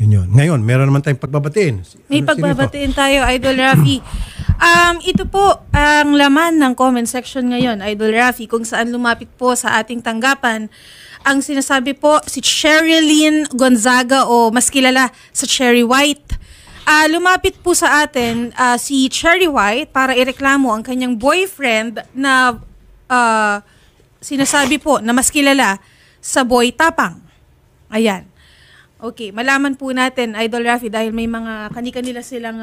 Yun. Ngayon, meron naman tayong pagbabatiin. May pagbabatiin tayo, Idol Rafi. Ito po ang laman ng comment section ngayon, Idol Rafi, kung saan lumapit po sa ating tanggapan. Ang sinasabi po, si Sherilyn Gonzaga o mas kilala sa Cherry White. Lumapit po sa atin si Cherry White para ireklamo ang kanyang boyfriend na sinasabi po na mas kilala sa Boy Tapang. Ayan. Okay, malaman po natin, Idol Rafi, dahil may mga kani-kanila silang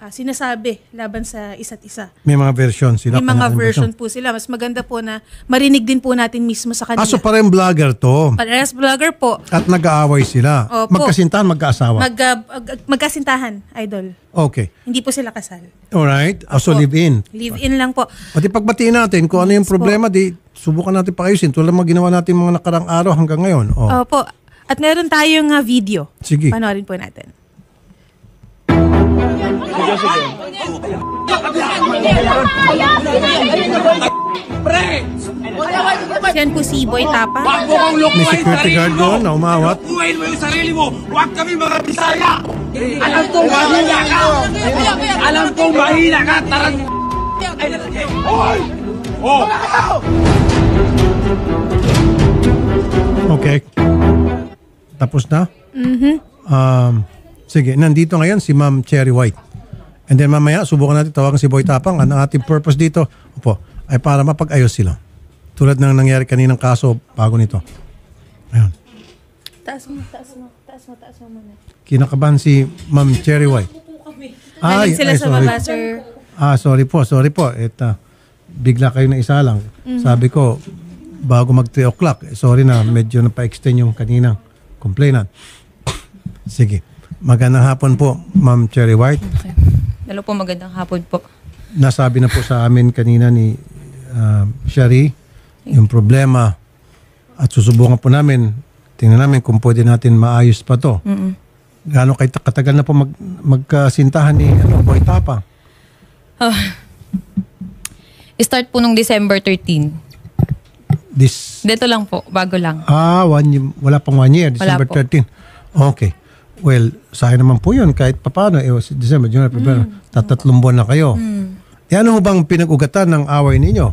sinasabi laban sa isa't isa. May mga version sila. May mga version po sila. Mas maganda po na marinig din po natin mismo sa kanila. So parang vlogger to. Parehas vlogger po. At nag-aaway sila. Opo. Magkasintahan, magkaasawa. Magkasintahan, Idol. Okay. Hindi po sila kasal. Alright. So live-in. Live-in lang po. Pati pagbatiin natin kung ano yung problema, di subukan natin paayusin. Tulad mga ginawa natin mga nakarang araw hanggang ngayon. Opo. At meron tayong video. Sige. Panoorin po natin. Yan po si Boy Tapang. May security guard doon na umawat. Buhayin mo yung sarili mo. Huwag kami mga Bisaya. Alam kong mahina ka. Alam kong mahina ka. Tarang... Hoy! Oh! Okay. Tapos na? Sige, nandito ngayon si Ma'am Cherry White. And then mamaya, subukan natin tawagan si Boy Tapang. Ang ating purpose dito, ay para mapag-ayos sila. Tulad ng nangyari kaninang kaso bago nito. Ayun. Taas mo muna. Kinakabahan si Ma'am Cherry White. Maling sila sa baba, sir. Sorry po. Bigla kayo na isa lang. Sabi ko, bago mag 3 o'clock, sorry na, medyo napa-extend yung kaninang complainant. Sige. Magandang hapon po, Ma'am Cherry White. Okay. Hello po, magandang hapon po. Nasabi na po sa amin kanina ni Sherry yung problema at susubukan po namin, tingnan namin kung pwede natin maayos pa to. Gaano katagal na po magkasintahan ni Boy Tapang? Start po nung December 13. Dito lang po, bago lang. Wala pang 1 year, December Wala 13. Okay. Well, sayang naman po yun kahit papaano. December, January, February, 3 buwan na kayo. Ano bang pinag-ugatan ng away ninyo?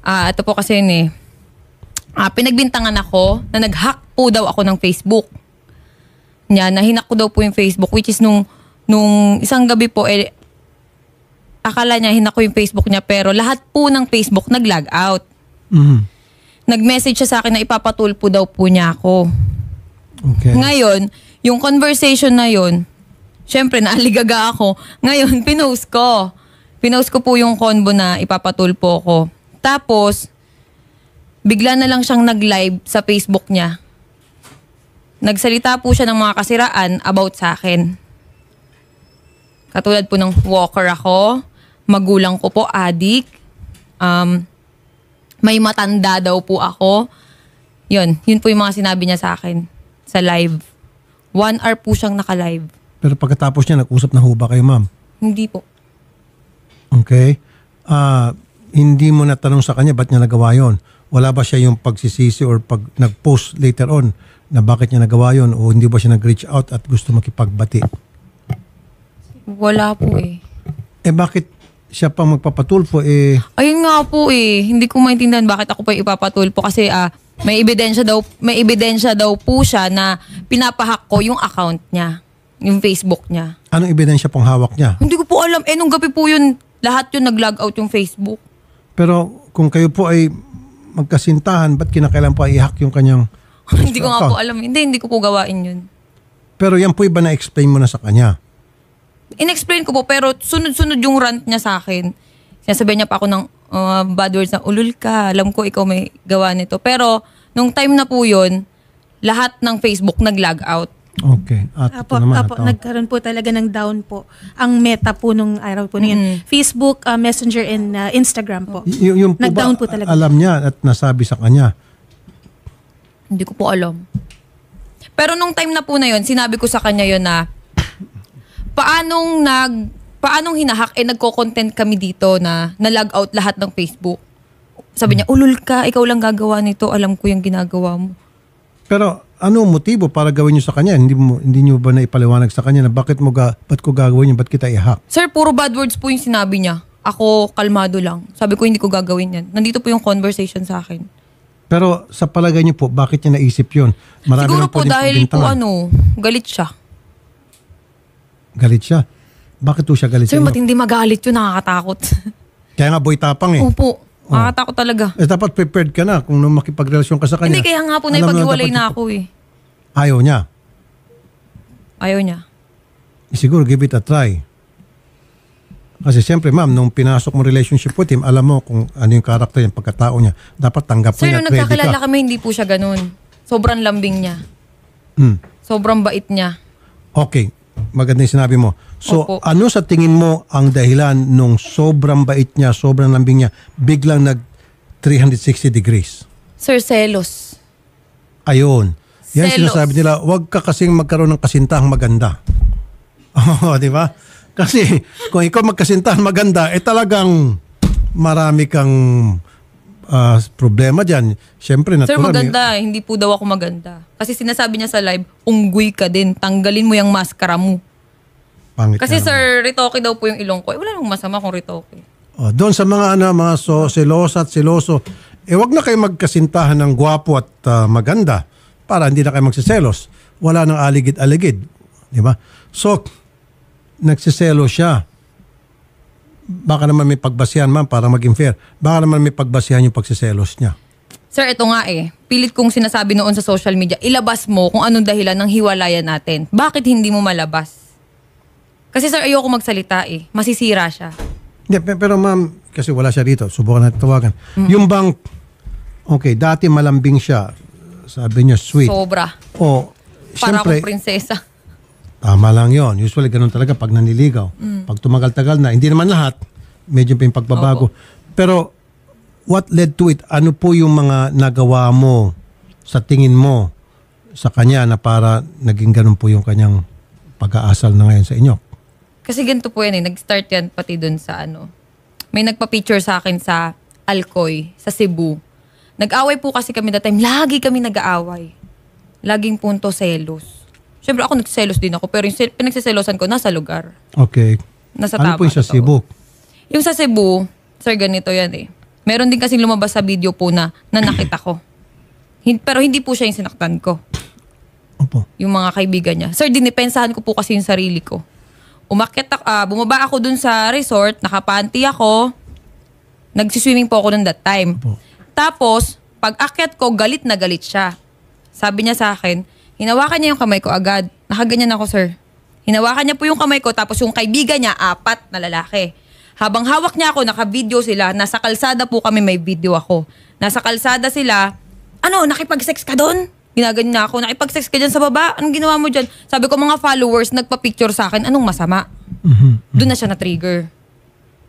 Ito po kasi yun pinagbintangan ako na nag-hack po daw ako ng Facebook. Nahinak ko daw po yung Facebook, which is nung isang gabi po, akala niya hinak ko yung Facebook niya, pero lahat po ng Facebook nag-log out. Nag-message siya sa akin na ipapatulpo daw po niya ako. Okay. Ngayon, yung conversation na yun, syempre naaligaga ako. Ngayon, pinost ko. Pinost ko po yung convo na ipapatulpo ko. Tapos, bigla na lang siyang nag-live sa Facebook niya. Nagsalita po siya ng mga kasiraan about sa akin. Katulad po ng walker ako, magulang ko po, adik, may matanda daw po ako. Yun po yung mga sinabi niya sa akin sa live. 1 hour po siyang naka-live. Pero pagkatapos niya, nag-usap na ho ba kayo, ma'am? Hindi po. Okay. Hindi mo natanong sa kanya ba't niya nagawa yun? Wala ba siya yung pagsisisi or pag nag-post later on na bakit niya nagawa yun o hindi ba siya nag-reach out at gusto makipagbati? Wala po Bakit siya pang magpapatulfo Ayun nga po Hindi ko maintindihan bakit ako pa ipapatulpo kasi may ebidensya daw po siya na pinapahack ko yung account niya, yung Facebook niya. Anong ebidensya pong hawak niya? Hindi ko po alam. Nung gabi po yun, lahat yun nag-log out yung Facebook. Pero kung kayo po ay magkasintahan, ba't kinakailan po ay i-hack yung kanyang Hindi ko nga po alam. Hindi ko po gawain yun. Pero yan po iba na-explain mo na sa kanya? In-explain ko po, pero sunod-sunod yung rant niya sa akin. Sinasabihan niya pa ako ng bad words na, ulul ka, alam ko ikaw may gawa nito. Pero, nung time na po yun, lahat ng Facebook nag-log out. Okay. At ito naman. Nagkaroon po talaga ng down po. Ang meta po nung araw po na yun. Facebook, Messenger, and Instagram po. Yung po nag-down ba, po talaga. alam niya at nasabi sa kanya? Hindi ko po alam. Pero nung time na po na yun, sinabi ko sa kanya yun na, paanong hinahack, nagko-content kami dito na na-log out lahat ng Facebook. Sabi niya, ulul ka, ikaw lang gagawa nito, alam ko yung ginagawa mo. Pero ano motibo para gawin nyo sa kanya? Hindi nyo ba naipaliwanag sa kanya na ba't ko gagawin yun? Ba't kita i-hack? Sir, puro bad words po yung sinabi niya. Ako, kalmado lang. Sabi ko, hindi ko gagawin yan. Nandito po yung conversation sa akin. Pero sa palagay niyo po, bakit niya naisip yun? Marami Siguro naman po pwedeng dahil po pagbintangan. galit siya. Galit siya? Bakit po siya galit Sir, sa inyo? matindi magalit yun, nakakatakot. Kaya nga boy tapang eh. Opo, nakakatakot talaga. Dapat prepared ka na kung nung makipagrelasyon ka sa kanya. Hindi, kaya nga po alam mo naipaghiwalay dapat na ako eh. Ayaw niya. Ayaw niya. Siguro give it a try. Kasi siyempre ma'am, nung pinasok mo relationship with him, alam mo kung ano yung karakter niya, pagkatao niya. Dapat tanggap mo Sir, niya nung at ready nagkakilala ka. kami, hindi po siya ganun. Sobrang lambing niya. Hmm. Sobrang bait niya. Okay, maganda yung sinabi mo. So Opo. ano sa tingin mo ang dahilan nung sobrang bait niya, sobrang lambing niya, biglang nag 360 degrees? Sir, selos. Ayun. Yan Selos. sinasabi nila, huwag ka kasing magkaroon ng kasintahang maganda. Oo, di ba? Kasi kung ikaw magkasintahan maganda, talagang marami kang problema dyan. Siyempre, Sir, natural. maganda. Hindi po daw ako maganda. Kasi sinasabi niya sa live, unggoy ka din. Tanggalin mo yung maskara mo. Pangit Kasi nga naman. sir, ritoke daw po yung ilong ko. Wala namang masama kung ritoke. Doon sa mga selosa at seloso, wag na kayo magkasintahan ng gwapo at maganda para hindi na kayo magsiselos. Wala nang aligid-aligid. Di ba? So, nagsiselo siya. Baka naman may pagbasihan ma'am para maging fair. Baka naman may pagbasihan yung pagsiselos niya. Sir, ito nga eh. Pilit kong sinasabi noon sa social media, ilabas mo kung anong dahilan ng hiwalayan natin. Bakit hindi mo malabas? Kasi sir, ayoko magsalita eh. Masisira siya. Hindi, pero ma'am, kasi wala siya dito. Subukan natin tawagan. Yung bang, okay, dati malambing siya. Sabi niya, sweet. Sobra. O, Para siyempre, akong prinsesa. tama lang yon. Usually, ganun talaga pag naniligaw. Pag tumagal-tagal na, hindi naman lahat, medyo pa yung pagbabago. Pero, what led to it? Ano po yung mga nagawa mo sa tingin mo sa kanya na para naging ganun po yung kanyang pag-aasal na ngayon sa inyo? Kasi ganito po yan eh. Nag-start yan pati dun sa ano. May nagpa-picture sa akin sa Alcoy, sa Cebu. Nag-away po kasi kami that time. Lagi kami nag-aaway. Laging punto selos. Siyempre ako nagselos din ako. Pero yung pinagsiselosan ko nasa lugar. Okay. Nasa Ano tama. po yung sa totoo. Cebu? Yung sa Cebu, sir, ganito yan eh. Meron din kasing lumabas sa video po na nakita ko. Pero hindi po siya yung sinaktan ko. Opo. Yung mga kaibigan niya. Sir, dinipensahan ko po kasi yung sarili ko. Bumaba ako dun sa resort, nakapanty ako, nagsiswimming po ako dun that time. Opo. Tapos, pag akyat ko, galit na galit siya. Sabi niya sa akin, hinawakan niya yung kamay ko agad. Nakaganyan ako, sir. Hinawakan niya po yung kamay ko, tapos yung kaibigan niya, 4 na lalaki. Habang hawak niya ako, naka-video sila, nasa kalsada po kami, may video ako. Nasa kalsada sila, nakipag-sex ka doon? Ginaganyan na ako, nakipag-sex ka dyan sa baba? Anong ginawa mo dyan? Sabi ko, mga followers, nagpa-picture sa akin, anong masama? Doon na siya na-trigger.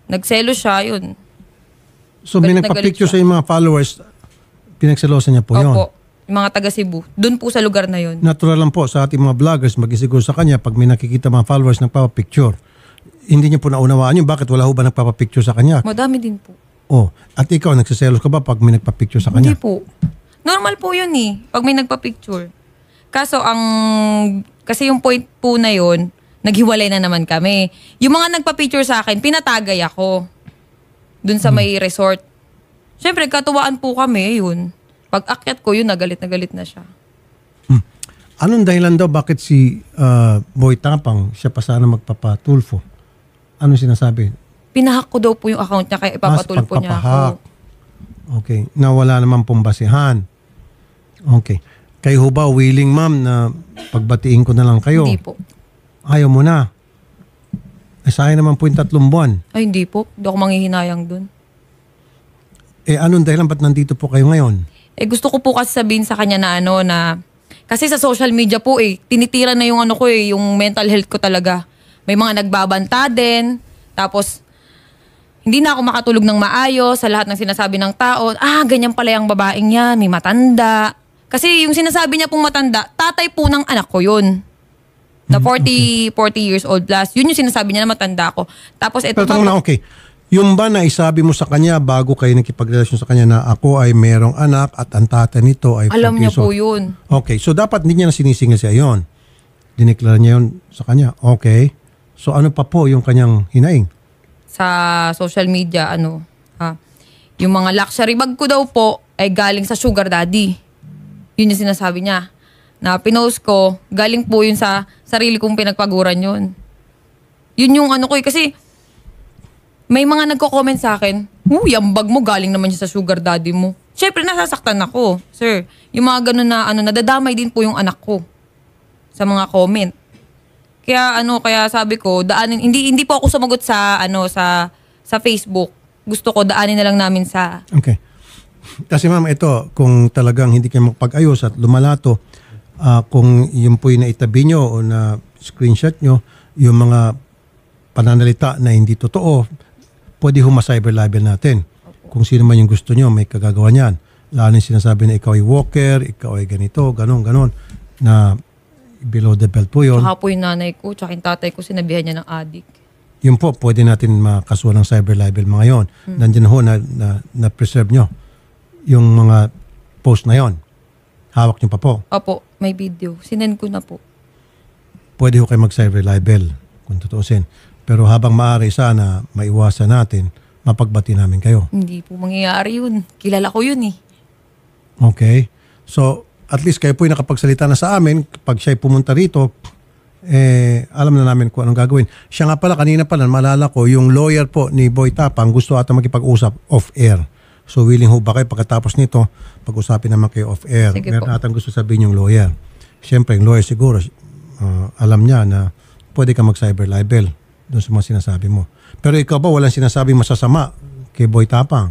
Nagselo siya, yun. So, may Galit na nagpa-picture galit sa yung mga followers, pinagselosan niya po yun. Opo. Yung mga taga Cebu. Doon po sa lugar na yun. Natural lang po sa ating mga vloggers, mag-isiguro sa kanya pag may nakikita mga followers nagpapapicture. Hindi niya po naunawaan yun. Bakit wala ho ba nagpapapicture sa kanya? Madami din po. Oh, at ikaw, nagsiselos ka ba pag may nagpapicture sa kanya? Hindi po. Normal po yun eh. Pag may nagpa-picture. Kaso kasi yung point po na yun, naghiwalay na naman kami. Yung mga nagpa-picture sa akin, pinatagay ako. Dun sa may resort. Siyempre, katuwaan po kami, yun. Pag akyat ko, yun, nagalit na siya. Anong dahilan daw bakit si Boy Tapang, siya pa sana magpapatulfo? Anong sinasabi? Pinahack ko daw po yung account niya, kaya ipapatulpo niya pagpapahak. ako. Okay. Na wala naman pong basihan. Okay. Kayo ho ba willing, ma'am, na pagbatiin ko na lang kayo? Hindi po. Ayaw mo na. Sayang naman po yung 3 buwan. Ay, hindi po. Hindi ako manghihinayang dun. Anong dahilan ba't nandito po kayo ngayon? Gusto ko po kasi sabihin sa kanya na kasi sa social media po tinitira na yung yung mental health ko talaga. May mga nagbabanta din. Tapos, hindi na ako makatulog ng maayos sa lahat ng sinasabi ng tao. Ganyan pala yung babaeng yan, may matanda. Kasi yung sinasabi niya pong matanda, tatay po ng anak ko yun. Na 40 years old plus. Yun yung sinasabi niya na matanda ako. Tapos ito Pero tanong na, okay. Yung ba na isabi mo sa kanya bago kayo nakipagrelasyon sa kanya na ako ay merong anak at ang tata nito ay Alam niya 40 years po old? yun. Okay, so dapat hindi niya na sinisingil siya yon. Dineklara niya yun sa kanya. Okay. So ano pa po yung kanyang hinaing? Sa social media, yung mga luxury bag ko daw po ay galing sa sugar daddy. Yun yung sinasabi niya. Na pinost ko, galing po yun sa sarili kong pinagpaguran yun. Yun yung ano ko kasi may mga nagko-comment sa akin, yung bag mo galing naman siya sa sugar daddy mo. Siyempre nasasaktan ako, sir. Yung mga ganun na nadadamay din po yung anak ko sa mga comment. Kaya sabi ko, daanin hindi po ako sumagot sa sa Facebook. Gusto ko daanin na lang namin sa Okay. Kasi ma'am, ito, kung talagang hindi kayo makapag-ayos at lumalato, kung yun po yung naitabi nyo o na screenshot nyo, yung mga pananalita na hindi totoo, pwede huma-cyber libel natin. Kung sino man yung gusto nyo, may kagagawa niyan. Lalo yung sinasabi na ikaw ay walker, ikaw ay ganito, ganon, na below the belt po yun. Tsaka po yung nanay ko, tsaka yung tatay ko, sinabihan niya ng adik. Yun po, pwede natin makasuhan ng cyber libel mga yon. Nandiyan ho na preserve nyo yung mga post na yon. Hawak nyo pa po. Opo, may video. Sinend ko na po. Pwede ho kayo mag-cyber libel kung tutuusin. Pero habang maaari sana maiwasan natin, mapagbati namin kayo. Hindi po mangyayari yun. Kilala ko yun eh. Okay? So, at least kayo po yung nakapagsalita na sa amin. Pag siya'y pumunta rito, alam na namin kung anong gagawin. Siya nga pala, kanina pala, maalala ko, yung lawyer po ni Boy Tapang gusto ata makipag-usap off-air. So, willing ho ba kayo pagkatapos nito, pag-usapin naman kayo off-air? Sige Meron po. atang gusto sabihin yung lawyer. Siyempre, yung lawyer siguro, alam niya na pwede ka mag-cyber libel doon sa mga sinasabi mo. Pero ikaw ba, walang sinasabi masasama kay Boy Tapang?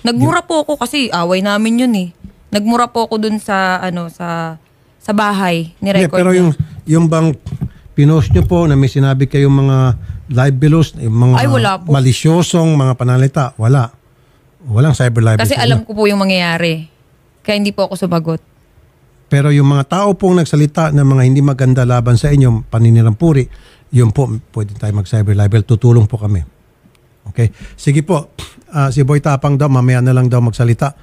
Nagmura po ako kasi away namin yun eh. Nagmura po ako dun sa sa bahay ni Hindi, record pero niya. yung bang pinost nyo po na may sinabi kayong mga libelous, yung mga Ay, wala po. malisyosong mga panalita, wala. Walang cyber libel. Kasi sa alam inyo. ko po yung mangyayari. Kaya hindi po ako sumagot. Pero yung mga tao pong nagsalita ng mga hindi maganda laban sa inyo, paninirampuri, yun po, pwede tayo mag-cyber libel. Tutulong po kami. Okay? Sige po. Si Boy Tapang daw, mamaya na lang daw magsalita.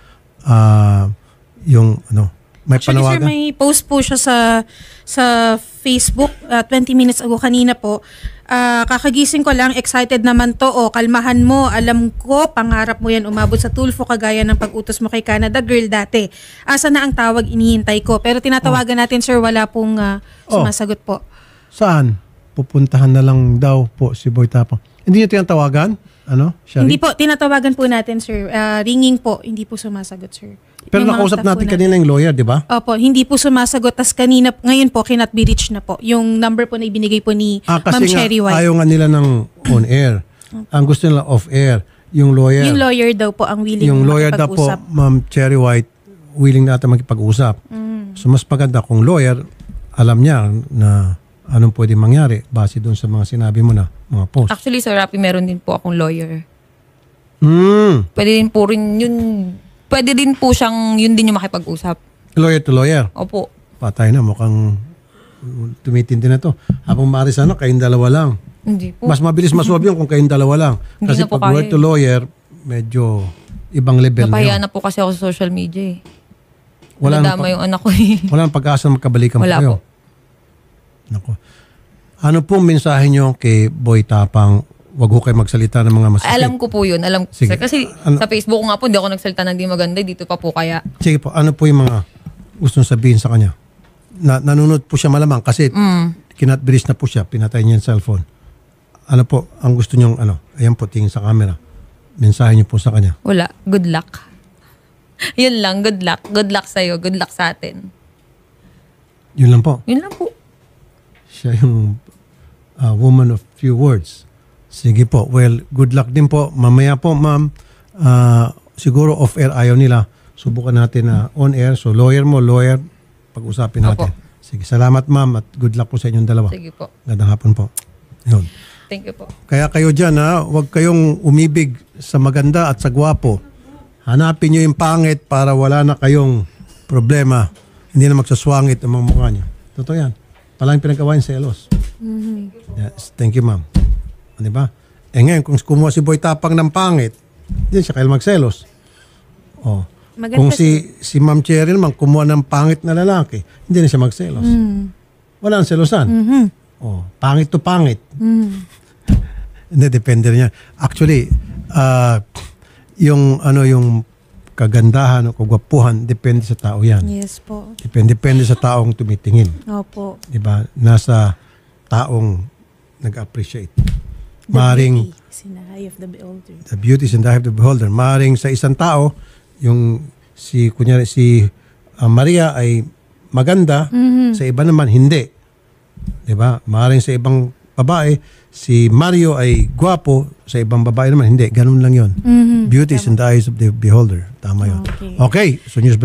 May Actually, sir, panawagan? may post po siya sa Facebook 20 minutes ago kanina po. Kakagising ko lang, excited naman to. Kalmahan mo, alam ko, pangarap mo yan umabot sa Tulfo kagaya ng pag-utos mo kay Canada Girl dati. Asa na ang tawag, inihintay ko. Pero tinatawagan natin, sir, wala pong sumasagot po. Saan? Pupuntahan na lang daw po si Boy Tapang. Hindi niyo tinatawagan? Shari? Hindi po, tinatawagan po natin, sir. Ringing po, hindi po sumasagot, sir. Pero Yung mga nakausap staff natin po kanina yung lawyer, di ba? Opo, hindi po sumasagot. Tas ngayon po, cannot be reached na po. Yung number po na ibinigay po ni Ma'am Kasi nga, Sherry White. ayaw nga nila ng on-air. Ang gusto nila off-air. Yung lawyer. Yung lawyer daw po ang willing Yung lawyer daw po, makipag-usap. Ma'am Cherry White, willing na ata makipag-usap. So mas maganda kung lawyer, alam niya na anong pwede mangyari base doon sa mga sinabi mo na mga post. Actually, Sir Rapi, meron din po akong lawyer. Pwede din po siyang yun din yung makipag-usap. Lawyer to lawyer. Opo. Patay na, mukhang tumitindi na to. Habang maaari sana, kayong dalawa lang. Hindi po. Mas mabilis masuwab yun kung kayong dalawa lang. Hindi Kasi na po pag lawyer kaya to lawyer, medyo ibang level na Napahiya yun. na po kasi ako sa social media eh. Wala nang Nadama yung anak ko eh. Wala nang pag-asa na magkabalikan Wala po kayo. po. Nako. Ano pong mensahe nyo kay Boy Tapang? Wag ho kayo magsalita ng mga masakit. Alam ko po yun. Alam ko. Sige. Kasi sa Facebook ko nga po, hindi ako nagsalita ng di maganda. Dito pa po kaya. Sige po, ano po yung mga gusto sabihin sa kanya? Nanunod po siya malamang kasi kinatbiris na po siya, pinatay niya yung cellphone. Ano po, ang gusto niyong ayan po, tingin sa camera. Mensahe niyo po sa kanya. Wala. Good luck. Yun lang. Good luck. Good luck sa'yo. Good luck sa atin. Yun lang po. Yun lang po. Siya yung woman of few words. Sige po. Well, good luck din po. Mamaya po, ma'am, siguro off-air ayaw nila. Subukan natin na on-air. So, lawyer mo, lawyer, pag-usapin natin. Opo. Sige, salamat ma'am at good luck po sa inyong dalawa. Sige po. Gandang hapon po. Yun. Thank you po. Kaya kayo dyan, huwag kayong umibig sa maganda at sa gwapo. Hanapin nyo yung pangit para wala na kayong problema. Hindi na magsaswangit ang mga mukha nyo. Totoo yan. Palang pinagawain sa elos. Yes, thank you, ma'am. Di ba? Eh ngayon, kung kumuha si Boy Tapang ng pangit, hindi siya kailan magselos. Oh. Maganda Kung si Ma'am Cherry naman kumuha ng pangit na lalaki, hindi na siya magselos. Wala ang selosan. Oh, pangit to pangit. Hindi, depende niya. Actually, yung kagandahan o kagwapuhan, depende sa tao yan. Yes po. Depende sa taong tumitingin. Opo. Diba? Nasa taong nag-appreciate. Maring It's in the eye of the beholder. the beauty is in the eye of the beholder. Maring sa isang tao, yung kunyari si Maria ay maganda, sa iba naman hindi. Diba? Maring sa ibang babae, si Mario ay gwapo, sa ibang babae naman hindi. Ganun lang yon. Beauty is in the eyes of the beholder. Tama yun. Okay. Okay. So, News